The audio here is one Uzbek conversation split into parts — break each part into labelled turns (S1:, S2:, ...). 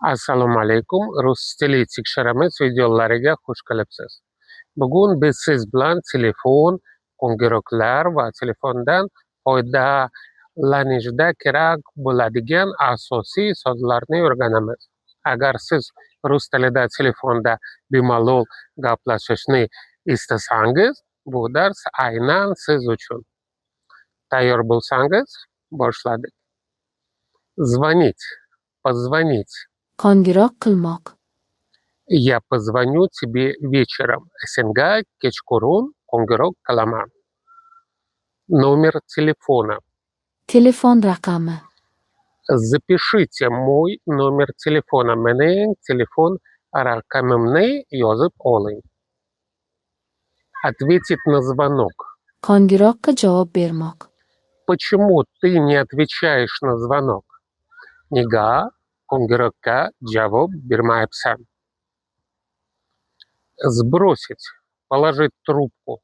S1: Assalomu alaykum. Rus tili tekshiramiz videolariga xush kelibsiz. Bugun biz siz bilan telefon, qo'ng'iroqlar va telefondan foydalanishda kerak bo'ladigan asosiy so'zlarni o'rganamiz. Agar siz rus tilida telefonda bemalol gaplashishni istasangiz, bu dars aynan siz uchun. Tayyor bo'lsangiz, boshladik. Звонить, позвонить.
S2: Qo'ng'iroq qilmoq.
S1: Я позвоню тебе вечером. Senga kechqurun qo'ng'iroq qilaman. Номер телефона.
S2: Telefon raqami.
S1: Запишите мой номер телефона. Mening telefon raqamimni yozib oling. Ответить на звонок.
S2: Qo'ng'iroqqa javob bermoq.
S1: Почему ты не отвечаешь на звонок? Nega qo'ng'iroqqa javob bermayapsan? Сбросить. Положить трубку.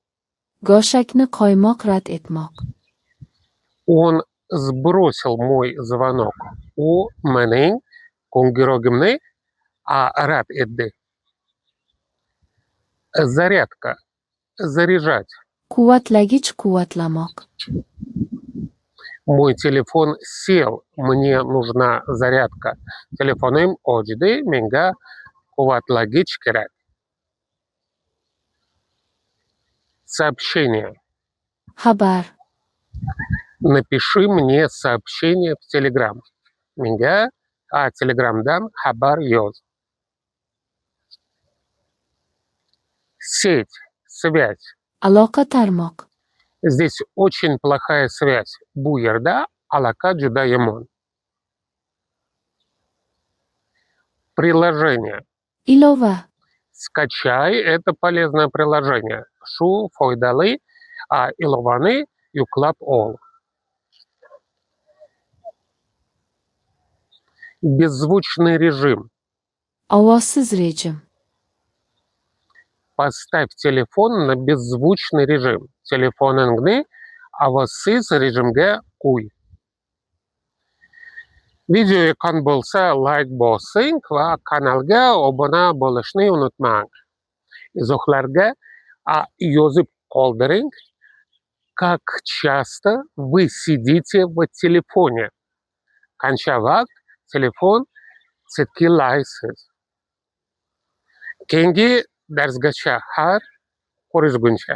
S2: Go'shakni qo'ymoq, rad etmoq.
S1: Он сбросил мой звонок. U mening qo'ng'irog'imni rad etdi. Зарядка. Заряжать.
S2: Quvvatlagich quvvatlamoq.
S1: Мой телефон сел. Мне нужна зарядка. Telefonim o'chdi. Menga quvvatlagich kerak. Сообщение.
S2: Xabar.
S1: Напиши мне сообщение в Telegram. Menga Telegramdan xabar yoz. Сеть. Связь.
S2: Aloqa tarmoq.
S1: Здесь очень плохая связь. Bu yerda aloqa juda yomon. Приложение.
S2: Ilova.
S1: Скачай это полезное приложение. Shu foydali ilovani yuklab ol. Беззвучный режим.
S2: Ovozsiz rejim.
S1: Поставь телефон на беззвучный режим. Telefoningni ovozsiz rejimga qo'y. Video yoqqan bo'lsa, like bosing va kanalga obuna bo'lishni unutmang. Izohlarga yozib qoldiring. Как часто вы sидите в telefoне? Qancha vaqt telefon chetkilaysiz? Keyingi darsgacha har ko'rishguncha.